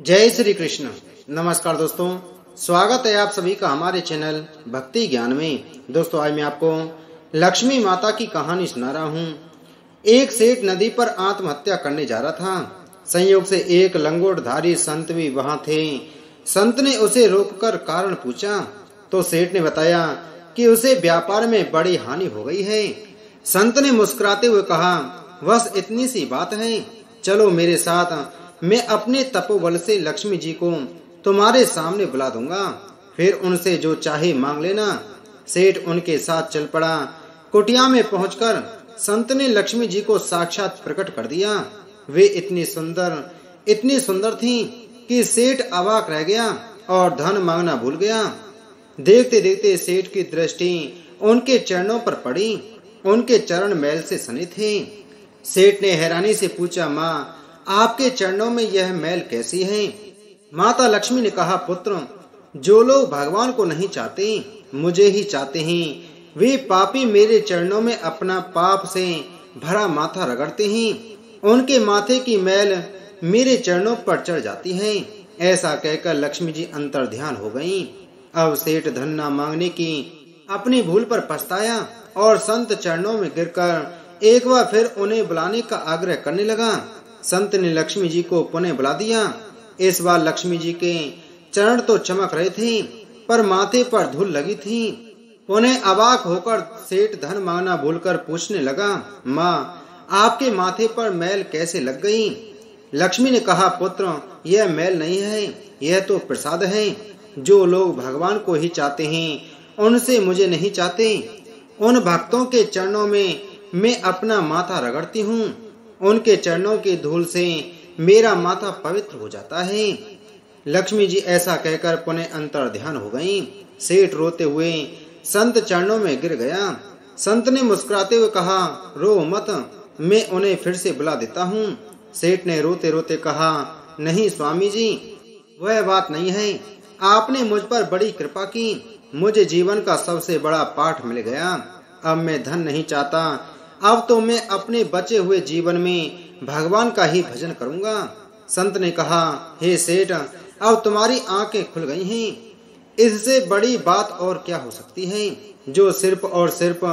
जय श्री कृष्ण। नमस्कार दोस्तों, स्वागत है आप सभी का हमारे चैनल भक्ति ज्ञान में। दोस्तों, आज मैं आपको लक्ष्मी माता की कहानी सुना रहा हूँ। एक सेठ नदी पर आत्महत्या करने जा रहा था। संयोग से एक लंगोटधारी संत भी वहां थे। संत ने उसे रोककर कारण पूछा तो सेठ ने बताया कि उसे व्यापार में बड़ी हानि हो गई है। संत ने मुस्कुराते हुए कहा, बस इतनी सी बात है, चलो मेरे साथ, मैं अपने तपोबल से लक्ष्मी जी को तुम्हारे सामने बुला दूंगा, फिर उनसे जो चाहे मांग लेना। सेठ उनके साथ चल पड़ा। कुटिया में पहुंचकर संत ने लक्ष्मी जी को साक्षात प्रकट कर दिया। वे इतनी सुंदर थीं कि सेठ अवाक रह गया और धन मांगना भूल गया। देखते देखते सेठ की दृष्टि उनके चरणों पर पड़ी। उनके चरण मैल से सने थे। सेठ ने हैरानी से पूछा, माँ, आपके चरणों में यह मैल कैसी है? माता लक्ष्मी ने कहा, पुत्र, जो लोग भगवान को नहीं चाहते, मुझे ही चाहते हैं, वे पापी मेरे चरणों में अपना पाप से भरा माथा रगड़ते हैं। उनके माथे की मैल मेरे चरणों पर चढ़ जाती है। ऐसा कहकर लक्ष्मी जी अंतर्ध्यान हो गईं। अब सेठ धन न मांगने की अपनी भूल पर पछताया और संत चरणों में गिरकर एक बार फिर उन्हें बुलाने का आग्रह करने लगा। संत ने लक्ष्मी जी को पुनः बुला दिया। इस बार लक्ष्मी जी के चरण तो चमक रहे थे, पर माथे पर धूल लगी थी। पुनः अवाक होकर सेठ धन मांगना भूलकर पूछने लगा, माँ, आपके माथे पर मैल कैसे लग गई? लक्ष्मी ने कहा, पुत्र, यह मैल नहीं है, यह तो प्रसाद है। जो लोग भगवान को ही चाहते हैं, उनसे मुझे नहीं चाहते। उन भक्तों के चरणों में मैं अपना माथा रगड़ती हूँ। उनके चरणों की धूल से मेरा माथा पवित्र हो जाता है। लक्ष्मी जी ऐसा कहकर पुनः अंतर्ध्यान हो गईं। सेठ रोते हुए संत चरणों में गिर गया। संत ने मुस्कुराते हुए कहा, रो मत, मैं उन्हें फिर से बुला देता हूँ। सेठ ने रोते रोते कहा, नहीं स्वामी जी, वह बात नहीं है। आपने मुझ पर बड़ी कृपा की। मुझे जीवन का सबसे बड़ा पाठ मिल गया। अब मैं धन नहीं चाहता। अब तो मैं अपने बचे हुए जीवन में भगवान का ही भजन करूंगा। संत ने कहा, हे सेठ, अब तुम्हारी आंखें खुल गई हैं। इससे बड़ी बात और क्या हो सकती है? जो सिर्फ और सिर्फ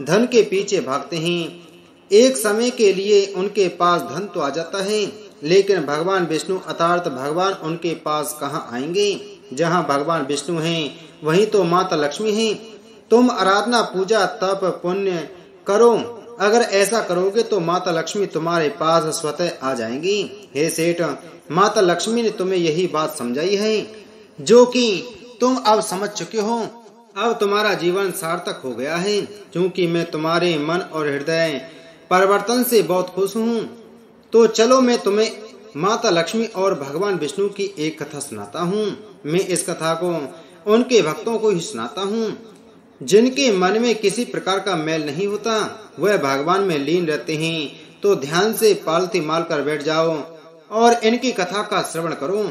धन के पीछे भागते हैं, एक समय के लिए उनके पास धन तो आ जाता है, लेकिन भगवान विष्णु अर्थात भगवान उनके पास कहाँ आएंगे? जहाँ भगवान विष्णु हैं, वहीं तो माता लक्ष्मी हैं। तुम आराधना, पूजा, तप, पुण्य करो। अगर ऐसा करोगे तो माता लक्ष्मी तुम्हारे पास स्वतः आ जाएंगी। हे सेठ, माता लक्ष्मी ने तुम्हें यही बात समझाई है जो कि तुम अब समझ चुके हो। अब तुम्हारा जीवन सार्थक हो गया है। क्योंकि मैं तुम्हारे मन और हृदय परिवर्तन से बहुत खुश हूँ। तो चलो मैं तुम्हें माता लक्ष्मी और भगवान विष्णु की एक कथा सुनाता हूँ। मैं इस कथा को उनके भक्तों को ही सुनाता हूँ जिनके मन में किसी प्रकार का मैल नहीं होता, वह भगवान में लीन रहते हैं। तो ध्यान से पालती माल कर बैठ जाओ और इनकी कथा का श्रवण करो।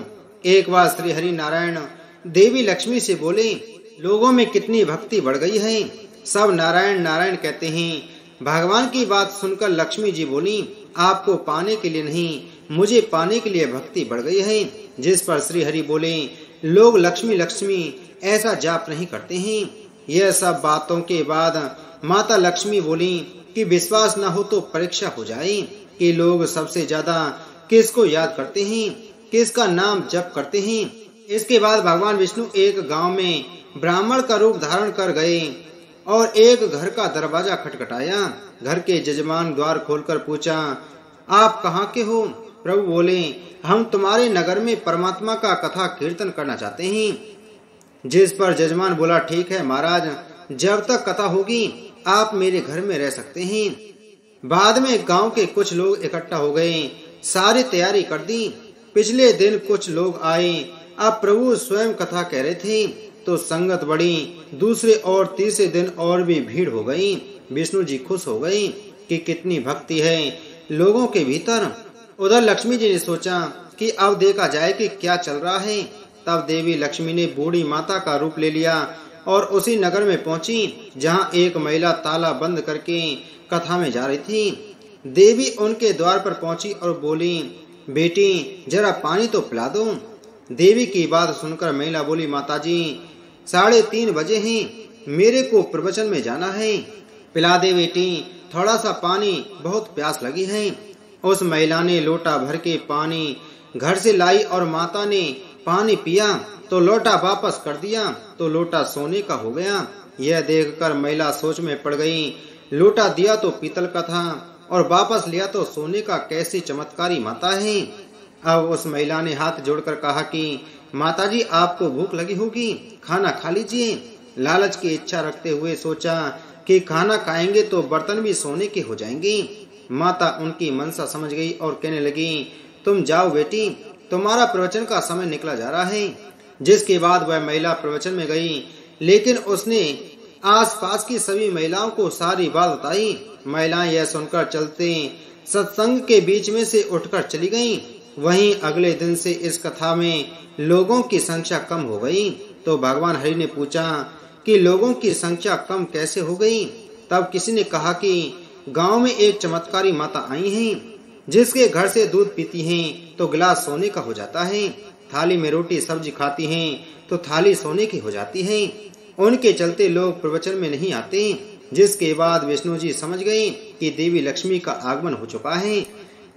एक बार श्री हरि नारायण देवी लक्ष्मी से बोले, लोगों में कितनी भक्ति बढ़ गई है, सब नारायण नारायण कहते हैं। भगवान की बात सुनकर लक्ष्मी जी बोली, आपको पाने के लिए नहीं, मुझे पाने के लिए भक्ति बढ़ गई है। जिस पर श्री हरि बोले, लोग लक्ष्मी लक्ष्मी ऐसा जाप नहीं करते हैं। यह सब बातों के बाद माता लक्ष्मी बोली कि विश्वास न हो तो परीक्षा हो जाए कि लोग सबसे ज्यादा किसको याद करते हैं, किसका नाम जप करते हैं। इसके बाद भगवान विष्णु एक गांव में ब्राह्मण का रूप धारण कर गए और एक घर का दरवाजा खटखटाया। घर के जजमान द्वार खोलकर पूछा, आप कहाँ के हो? प्रभु बोले, हम तुम्हारे नगर में परमात्मा का कथा कीर्तन करना चाहते हैं। जिस पर जजमान बोला, ठीक है महाराज, जब तक कथा होगी आप मेरे घर में रह सकते हैं। बाद में गांव के कुछ लोग इकट्ठा हो गए, सारी तैयारी कर दी। पिछले दिन कुछ लोग आए, अब प्रभु स्वयं कथा कह रहे थे तो संगत बढ़ी। दूसरे और तीसरे दिन और भी भीड़ हो गई। विष्णु जी खुश हो गई कि कितनी भक्ति है लोगों के भीतर। उधर लक्ष्मी जी ने सोचा कि अब देखा जाए कि क्या चल रहा है। तब देवी लक्ष्मी ने बूढ़ी माता का रूप ले लिया और उसी नगर में पहुंची जहां एक महिला ताला बंद करके कथा में जा रही थी। देवी उनके द्वार पर पहुंची और बोली, बेटी जरा पानी तो पिला दो। देवी की बात सुनकर महिला बोली, माताजी 3:30 बजे हैं, मेरे को प्रवचन में जाना है, पिला दे बेटी, थोड़ा सा पानी, बहुत प्यास लगी है। उस महिला ने लोटा भर के पानी घर से लाई और माता ने पानी पिया तो लोटा वापस कर दिया तो लोटा सोने का हो गया। यह देखकर महिला सोच में पड़ गई, लोटा दिया तो पीतल का था और वापस लिया तो सोने का, कैसी चमत्कारी माता है। अब उस महिला ने हाथ जोड़कर कहा कि माताजी आपको भूख लगी होगी, खाना खा लीजिए। लालच की इच्छा रखते हुए सोचा कि खाना खाएंगे तो बर्तन भी सोने के हो जाएंगे। माता उनकी मनसा समझ गई और कहने लगी, तुम जाओ बेटी, तुम्हारा प्रवचन का समय निकला जा रहा है। जिसके बाद वह महिला प्रवचन में गई, लेकिन उसने आसपास की सभी महिलाओं को सारी बात बताई। महिलाएं यह सुनकर चलते सत्संग के बीच में से उठकर चली गईं। वहीं अगले दिन से इस कथा में लोगों की संख्या कम हो गई। तो भगवान हरि ने पूछा कि लोगों की संख्या कम कैसे हो गई। तब किसी ने कहा कि गांव में एक चमत्कारी माता आई हैं, जिसके घर से दूध पीती हैं तो गिलास सोने का हो जाता है, थाली में रोटी सब्जी खाती हैं तो थाली सोने की हो जाती है। उनके चलते लोग प्रवचन में नहीं आते। जिसके बाद विष्णु जी समझ गए कि देवी लक्ष्मी का आगमन हो चुका है।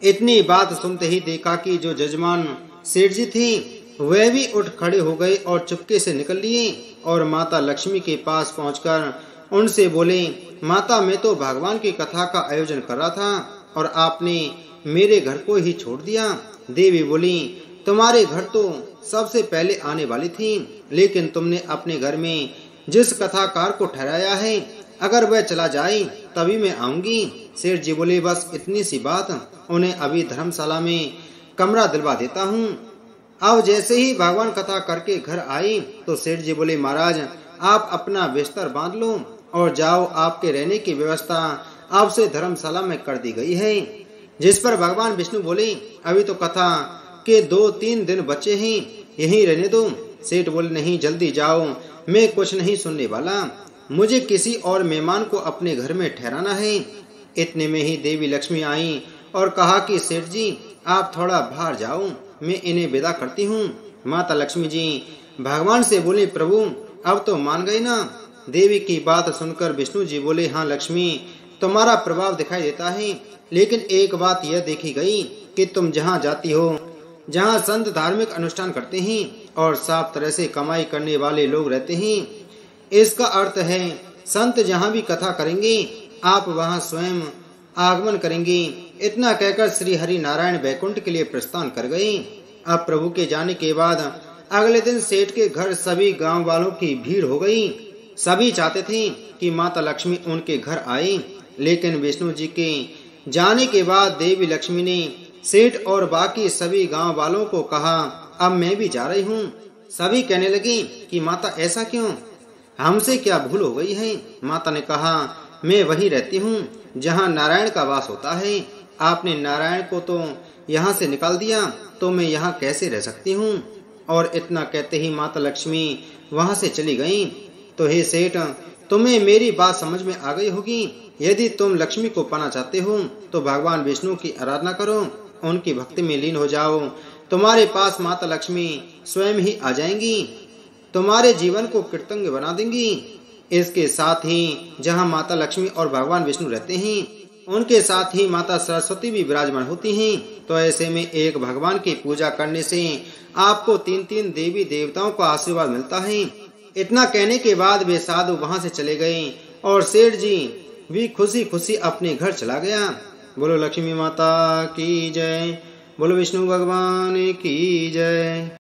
इतनी बात सुनते ही देखा कि जो जजमान सेठ जी थे वे भी उठ खड़े हो गए और चुपके से निकल लिए और माता लक्ष्मी के पास पहुंचकर उनसे बोले, माता मैं तो भगवान की कथा का आयोजन कर रहा था और आपने मेरे घर को ही छोड़ दिया। देवी बोली, तुम्हारे घर तो सबसे पहले आने वाली थी, लेकिन तुमने अपने घर में जिस कथाकार को ठहराया है, अगर वह चला जाए तभी मैं आऊंगी। सेठ जी बोले, बस इतनी सी बात, उन्हें अभी धर्मशाला में कमरा दिलवा देता हूँ। अब जैसे ही भगवान कथा करके घर आई तो सेठ जी बोले, महाराज आप अपना बिस्तर बांध लो और जाओ, आपके रहने की व्यवस्था आपसे धर्मशाला में कर दी गई है। जिस पर भगवान विष्णु बोले, अभी तो कथा के 2-3 दिन बचे हैं, यहीं रहने दो। सेठ बोले, नहीं जल्दी जाओ, मैं कुछ नहीं सुनने वाला, मुझे किसी और मेहमान को अपने घर में ठहराना है। इतने में ही देवी लक्ष्मी आई और कहा कि सेठ जी आप थोड़ा बाहर जाओ, मैं इन्हें विदा करती हूँ। माता लक्ष्मी जी भगवान से बोले, प्रभु अब तो मान गए ना। देवी की बात सुनकर विष्णु जी बोले, हाँ लक्ष्मी तुम्हारा प्रभाव दिखाई देता है, लेकिन एक बात यह देखी गई कि तुम जहाँ जाती हो, जहाँ संत धार्मिक अनुष्ठान करते हैं और साफ तरह से कमाई करने वाले लोग रहते हैं, इसका अर्थ है संत जहाँ भी कथा करेंगे आप वहाँ स्वयं आगमन करेंगे। इतना कहकर श्री हरि नारायण बैकुंठ के लिए प्रस्थान कर गए। अब प्रभु के जाने के बाद अगले दिन सेठ के घर सभी गांव वालों की भीड़ हो गई। सभी चाहते थे कि माता लक्ष्मी उनके घर आए, लेकिन विष्णु जी के जाने के बाद देवी लक्ष्मी ने सेठ और बाकी सभी गांव वालों को कहा, अब मैं भी जा रही हूँ। सभी कहने लगे कि माता ऐसा क्यों, हमसे क्या भूल हो गई है। माता ने कहा, मैं वही रहती हूँ जहाँ नारायण का वास होता है, आपने नारायण को तो यहाँ से निकाल दिया, तो मैं यहाँ कैसे रह सकती हूँ। और इतना कहते ही माता लक्ष्मी वहाँ से चली गईं। तो हे सेठ, तुम्हें मेरी बात समझ में आ गई होगी। यदि तुम लक्ष्मी को पाना चाहते हो तो भगवान विष्णु की आराधना करो, उनकी भक्ति में लीन हो जाओ, तुम्हारे पास माता लक्ष्मी स्वयं ही आ जाएंगी, तुम्हारे जीवन को कृतज्ञ बना देंगी। इसके साथ ही जहाँ माता लक्ष्मी और भगवान विष्णु रहते हैं, उनके साथ ही माता सरस्वती भी विराजमान होती हैं। तो ऐसे में एक भगवान की पूजा करने से आपको 3-3 देवी देवताओं का आशीर्वाद मिलता है। इतना कहने के बाद वे साधु वहां से चले गए और सेठ जी भी खुशी खुशी अपने घर चला गया। बोलो लक्ष्मी माता की जय, बोलो विष्णु भगवान की जय।